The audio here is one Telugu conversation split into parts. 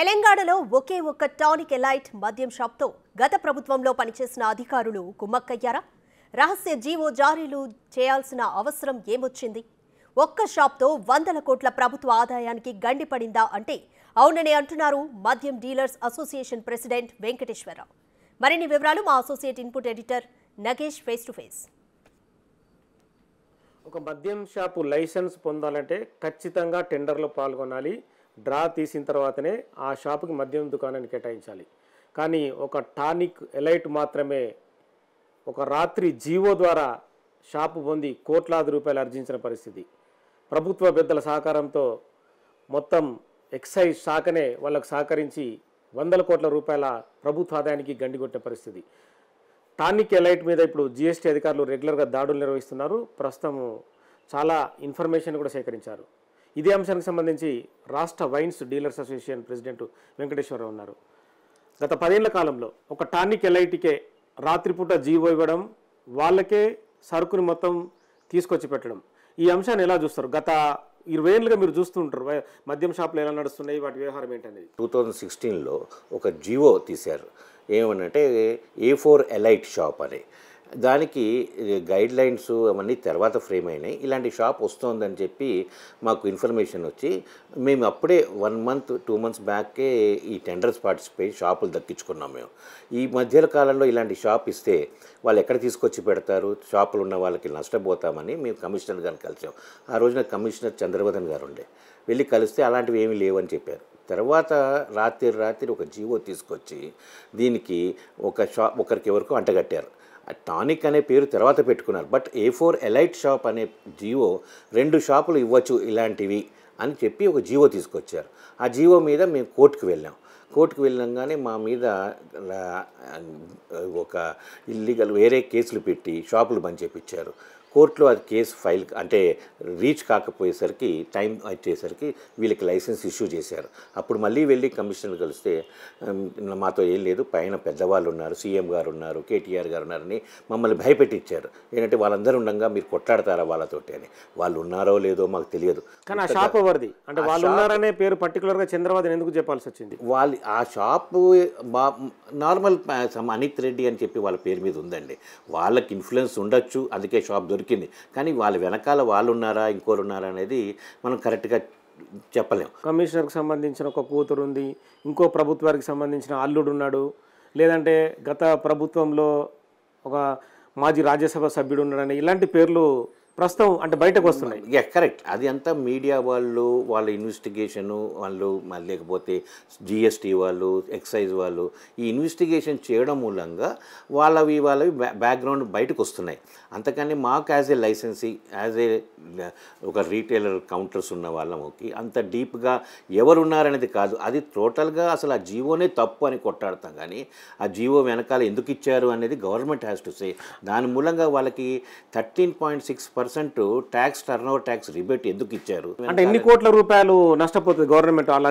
తెలంగాణలో ఒకే ఒక్క టానిక్ ఎలైట్ మద్యం షాప్తో గత ప్రభుత్వంలో పనిచేసిన అధికారులు కుమ్మక్కయ్యారా? రహస్య జీవో జారీలు చేయాల్సిన అవసరం ఏమొచ్చింది? ఒక్క షాప్తో వందల కోట్ల ప్రభుత్వ ఆదాయానికి గండిపడిందా అంటే అవుననే అంటున్నారు మద్యం డీలర్స్ అసోసియేషన్ ప్రెసిడెంట్ వెంకటేశ్వరరావు. మరిన్ని వివరాలు మా associate input editor Nagesh face to face. ఒక మద్యం షాపు లైసెన్స్ పొందాలంటే ఖచ్చితంగా టెండర్లో పాల్గొనాలి. డ్రా తీసిన తర్వాతనే ఆ షాపుకి మద్యం దుకాణాన్ని కేటాయించాలి. కానీ ఒక టానిక్ ఎలైట్ మాత్రమే ఒక రాత్రి జీవో ద్వారా షాపు పొంది కోట్లాది రూపాయలు ఆర్జించిన పరిస్థితి. ప్రభుత్వ పెద్దల సహకారంతో మొత్తం ఎక్సైజ్ శాఖనే వాళ్ళకు సహకరించి వందల కోట్ల రూపాయల ప్రభుత్వ ఆదాయానికి గండికొట్టిన పరిస్థితి. టానిక్ ఎలైట్ మీద ఇప్పుడు జిఎస్టీ అధికారులు రెగ్యులర్గా దాడులు నిర్వహిస్తున్నారు. ప్రస్తుతం చాలా ఇన్ఫర్మేషన్ కూడా సేకరించారు. ఇదే అంశానికి సంబంధించి రాష్ట్ర wines dealers association president Venkateswararao ఉన్నారు. గత 10 ఏళ్ల కాలంలో ఒక టానిక్ ఎలైట్కే రాత్రిపూట జీవో ఇవ్వడం, వాళ్ళకే సరుకుని మొత్తం తీసుకొచ్చి పెట్టడం, ఈ అంశాన్ని ఎలా చూస్తారు? గత 20 ఏళ్ళుగా మీరు చూస్తుంటారు మద్యం షాపులు ఎలా నడుస్తున్నాయి, వాటి వ్యవహారం ఏంటనేది. 2016లో ఒక జీవో తీశారు. ఏమనంటే A4 ఎలైట్ షాప్ అని. దానికి గైడ్ లైన్స్ అవన్నీ తర్వాత ఫ్రేమ్ అయినాయి. ఇలాంటి షాప్ వస్తుందని చెప్పి మాకు ఇన్ఫర్మేషన్ వచ్చి మేము అప్పుడే 1 మంత్ 2 మంత్స్ బ్యాకే ఈ టెండర్స్ పార్టిసిపేట్ షాపులు దక్కించుకున్నాం. మేము ఈ మధ్య కాలంలో ఇలాంటి షాప్ ఇస్తే వాళ్ళు ఎక్కడ తీసుకొచ్చి పెడతారు, షాపులు ఉన్న వాళ్ళకి నష్టపోతామని మేము కమిషనర్ గారిని కలిసాం. ఆ రోజున కమిషనర్ చంద్రవదన్ గారు ఉండే, వెళ్ళి కలిస్తే అలాంటివి ఏమీ లేవని చెప్పారు. తర్వాత రాత్రి ఒక జీవో తీసుకొచ్చి దీనికి ఒకరికి ఎవరికో అంటగట్టారు. టానిక్ అనే పేరు తర్వాత పెట్టుకున్నారు. బట్ A4 ఎలైట్ షాప్ అనే జీవో 2 షాపులు ఇవ్వచ్చు ఇలాంటివి అని చెప్పి ఒక జీవో తీసుకొచ్చారు. ఆ జీవో మీద మేము కోర్టుకు వెళ్ళాం. కోర్టుకు వెళ్ళంగానే మా మీద ఒక ఇల్లీగల్ వేరే కేసులు పెట్టి షాపులు బంద్ చేయించారు. కోర్టులో అది కేసు ఫైల్ అంటే రీచ్ కాకపోయేసరికి టైం వచ్చేసరికి వీళ్ళకి లైసెన్స్ ఇష్యూ చేశారు. అప్పుడు మళ్ళీ వెళ్ళి కమిషనర్ కలిస్తే మాతో ఏం లేదు, పైన పెద్దవాళ్ళు ఉన్నారు, సీఎం గారు ఉన్నారు, కేటీఆర్ గారు ఉన్నారని మమ్మల్ని భయపెట్టించారు. ఏంటంటే వాళ్ళందరూ ఉండగా మీరు కొట్లాడతారా వాళ్ళతోటి అని. వాళ్ళు ఉన్నారో లేదో మాకు తెలియదు. కానీ ఆ షాప్ ఎవరిది అంటే వాళ్ళు ఉన్నారనే పేరు పర్టికులర్గా చంద్రబాబు ఎందుకు చెప్పాల్సి వచ్చింది? వాళ్ళు ఆ షాపు నార్మల్ అనిత్ రెడ్డి అని చెప్పి వాళ్ళ పేరు మీద ఉందండి. వాళ్ళకి ఇన్ఫ్లుయెన్స్ ఉండొచ్చు, అందుకే షాప్ దొరికింది. కానీ వాళ్ళ వెనకాల వాళ్ళు ఉన్నారా ఇంకోరు ఉన్నారా అనేది మనం కరెక్ట్గా చెప్పలేం. కమిషనర్కి సంబంధించిన ఒక కూతురు ఉంది, ఇంకో ప్రభుత్వానికి సంబంధించిన అల్లుడు ఉన్నాడు, లేదంటే గత ప్రభుత్వంలో ఒక మాజీ రాజ్యసభ సభ్యుడు ఉన్నాడని ఇలాంటి పేర్లు ప్రస్తుతం అంటే బయటకు వస్తున్నాయి. కరెక్ట్. అది అంతా మీడియా వాళ్ళ ఇన్వెస్టిగేషను వాళ్ళు, లేకపోతే జిఎస్టీ వాళ్ళు, ఎక్సైజ్ వాళ్ళు ఈ ఇన్వెస్టిగేషన్ చేయడం మూలంగా వాళ్ళవి బ్యాక్గ్రౌండ్ బయటకు వస్తున్నాయి. అంతకని మాకు as a licensee, as a ఒక రీటైలర్ కౌంటర్స్ ఉన్న వాళ్ళకి అంత డీప్గా ఎవరున్నారనేది కాదు. అది టోటల్గా అసలు ఆ జీవోనే తప్పు అని కొట్టాడతాం. కానీ ఆ జీవో వెనకాల ఎందుకు ఇచ్చారు అనేది గవర్నమెంట్ హ్యాస్ టు సే. దాని మూలంగా వాళ్ళకి 13.6% ట్యాక్స్ టర్నోవర్ ట్యాక్స్ రిబేట్ ఎందుకు ఇచ్చారు అంటే ఎన్ని కోట్ల రూపాయలు నష్టపోతుంది గవర్నమెంట్ అలా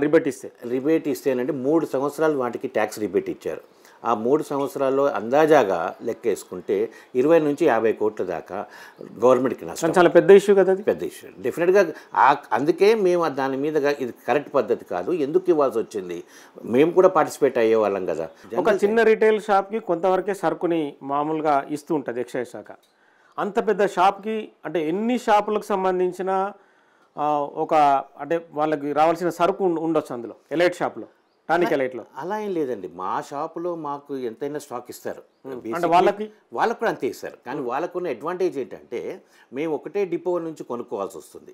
రిబేట్ ఇస్తేనంటే 3 సంవత్సరాలు వాటికి ట్యాక్స్ రిబేట్ ఇచ్చారు. ఆ 3 సంవత్సరాల్లో అందాజాగా లెక్కేసుకుంటే 20 నుంచి 50 కోట్ల దాకా గవర్నమెంట్కి నష్టం. చాలా పెద్ద ఇష్యూ కదా, అది పెద్ద ఇష్యూ డెఫినెట్గా. అందుకే మేము దాని మీద ఇది కరెక్ట్ పద్ధతి కాదు, ఎందుకు ఇవ్వాల్సి వచ్చింది, మేము కూడా పార్టిసిపేట్ అయ్యేవాళ్ళం కదా. ఒక చిన్న రీటైల్ షాప్కి కొంతవరకే సరుకుని మామూలుగా ఇస్తూ ఉంటుంది ఎక్సైజ్ శాఖ. అంత పెద్ద షాప్కి అంటే ఎన్ని షాపులకు సంబంధించిన ఒక అంటే వాళ్ళకి రావాల్సిన సరుకు ఉండొచ్చు అందులో ఎలైట్ షాప్లో, టానిక్ ఎలైట్లో? అలా ఏం లేదండి. మా షాపులో మాకు ఎంతైనా స్టాక్ ఇస్తారు, అంటే వాళ్ళకి కూడా అంతే ఇస్తారు. కానీ వాళ్ళకున్న అడ్వాంటేజ్ ఏంటంటే మేము ఒకటే డిపో నుంచి కొనుక్కోవాల్సి వస్తుంది.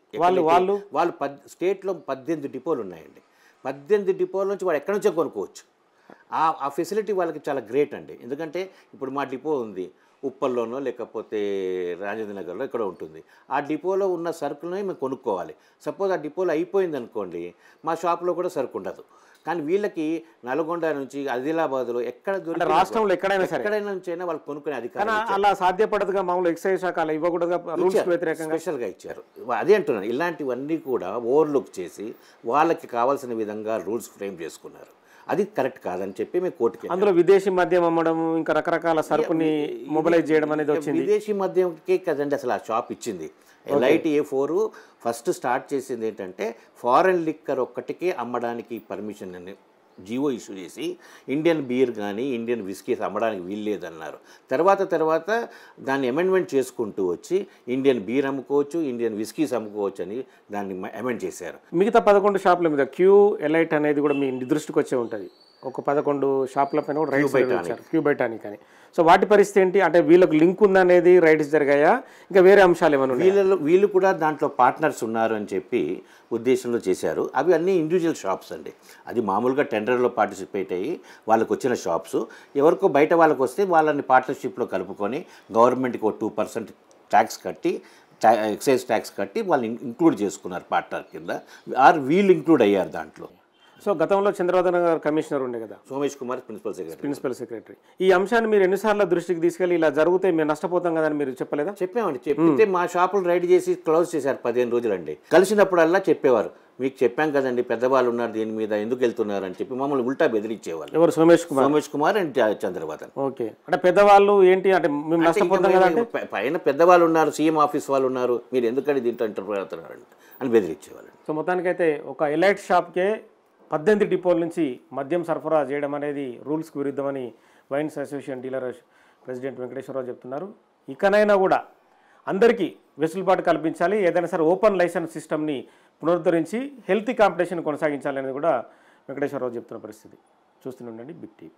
వాళ్ళు స్టేట్లో 18 డిపోలు ఉన్నాయండి. 18 డిపోల నుంచి వాళ్ళు ఎక్కడి నుంచో కొనుక్కోవచ్చు. ఆ ఫెసిలిటీ వాళ్ళకి చాలా గ్రేట్ అండి. ఎందుకంటే ఇప్పుడు మా డిపో ఉంది ఉప్పల్లోనో లేకపోతే రాజేంద్ర నగర్లో ఇక్కడ ఉంటుంది. ఆ డిపోలో ఉన్న సరుకులనే మేము కొనుక్కోవాలి. సపోజ్ ఆ డిపోలో అయిపోయింది అనుకోండి, మా షాప్లో కూడా సరుకు ఉండదు. కానీ వీళ్ళకి నల్గొండ నుంచి ఆదిలాబాద్లో ఎక్కడ దొరికి రాష్ట్రంలో ఎక్కడైనా నుంచి అయినా వాళ్ళు కొనుక్కునే అధికారం అలా సాధ్యపడదుగా. మామూలు ఎక్సైజ్ శాఖ అలా ఇవ్వకూడదుగా, రూల్స్కి వ్యతిరేకంగా స్పెషల్గా ఇచ్చారు. అదే అంటున్నాను, ఇలాంటివన్నీ కూడా ఓవర్లుక్ చేసి వాళ్ళకి కావాల్సిన విధంగా రూల్స్ ఫ్రేమ్ చేసుకున్నారు. అది కరెక్ట్ కాదని చెప్పి మేము కోర్టుకి. అందులో విదేశీ మద్యం అమ్మడం, ఇంకా రకరకాల సరుకుని మొబిలైజ్ చేయడం అనేది వచ్చింది. విదేశీ మద్యంకే కదండి అసలు ఆ షాప్ ఇచ్చింది. ఎల్ఐటి A4 ఫస్ట్ స్టార్ట్ చేసింది ఏంటంటే ఫారెన్ లిక్కర్ ఒక్కటికే అమ్మడానికి పర్మిషన్ అని జీవో ఇష్యూ చేసి ఇండియన్ బీర్ కానీ ఇండియన్ విస్కీస్ అమ్మడానికి వీల్లేదన్నారు. తర్వాత దాన్ని అమెండ్మెంట్ చేసుకుంటూ వచ్చి ఇండియన్ బీర్ అమ్ముకోవచ్చు, ఇండియన్ విస్కీస్ అమ్ముకోవచ్చు అని దాన్ని అమెండ్ చేశారు. మిగతా 11 షాపుల మీద క్యూ ఎలైట్ అనేది కూడా మీ దృష్టికి వచ్చే ఉంటుంది. ఒక 11 షాపుల పైన కూడా రైట్స్ ఇచ్చారు, క్యూ బై టానిక్ అని. సో వాటి పరిస్థితి ఏంటి అంటే వీళ్ళకు లింక్ ఉందనేది రైట్స్ జరిగాయా, ఇంకా వేరే అంశాలు ఏమైనా వీళ్ళు కూడా దాంట్లో పార్ట్నర్స్ ఉన్నారు అని చెప్పి ఉద్దేశంలో చేశారు. అవి అన్నీ ఇండివిజువల్ షాప్స్ అండి. అది మామూలుగా టెండర్లో పార్టిసిపేట్ అయ్యి వాళ్ళకు వచ్చిన షాప్స్. ఎవరికో బయట వాళ్ళకు వస్తే వాళ్ళని పార్ట్నర్షిప్లో కలుపుకొని గవర్నమెంట్కి 2% ట్యాక్స్ కట్టి ఎక్సైజ్ ట్యాక్స్ కట్టి వాళ్ళు ఇంక్లూడ్ చేసుకున్నారు పార్ట్నర్ కింద. వీళ్ళు ఇంక్లూడ్ అయ్యారు దాంట్లో. సో గతంలో చంద్రబాబు గారు కమిషనర్ ఉండే కదా, సోమేష్ కుమార్ ప్రిన్సిపల్ సెక్రటరీ. ఈ అంశాన్ని మీరు ఎన్నిసార్లు దృష్టికి తీసుకెళ్ళి ఇలా జరిగితే మేము నష్టపోతాం కదా అని మీరు చెప్పలేదా? చెప్పామండి. చెప్పితే మా షాపులు రైడ్ చేసి క్లోజ్ చేశారు 15 రోజులండి. కలిసినప్పుడల్లా చెప్పేవారు, మీకు చెప్పాం కదండి పెద్దవాళ్ళు ఉన్నారు దీని మీద ఎందుకు వెళ్తున్నారు అని చెప్పి మమ్మల్ని ఉల్టా బెదిరించేవాళ్ళు. ఎవరు? సోమేష్ కుమార్ అండ్ చంద్రబాబు. ఓకే, అంటే పెద్దవాళ్ళు ఏంటి అంటే మేము నష్టపోతాం కదా అంటే పైన పెద్దవాళ్ళు ఉన్నారు, సీఎం ఆఫీస్ వాళ్ళు ఉన్నారు, మీరు ఎందుకని దీంట్లో ఇంటర్వ్యూ అవుతున్నారు అని బెదిరించేవాళ్ళు. సో మొత్తానికైతే ఒక ఎలైట్ షాప్కే 18 డిపోల నుంచి మద్యం సరఫరా చేయడం అనేది రూల్స్కి విరుద్ధమని wines association dealer president Venkateswararao చెప్తున్నారు. ఇకనైనా కూడా అందరికీ వెసులుబాటు కల్పించాలి, ఏదైనా సరే ఓపెన్ లైసెన్స్ సిస్టమ్ని పునరుద్ధరించి హెల్తీ కాంపిటీషన్ కొనసాగించాలి అనేది కూడా వెంకటేశ్వరరావు చెప్తున్న పరిస్థితి. చూస్తూనే ఉండండి బిగ్ టీవీ.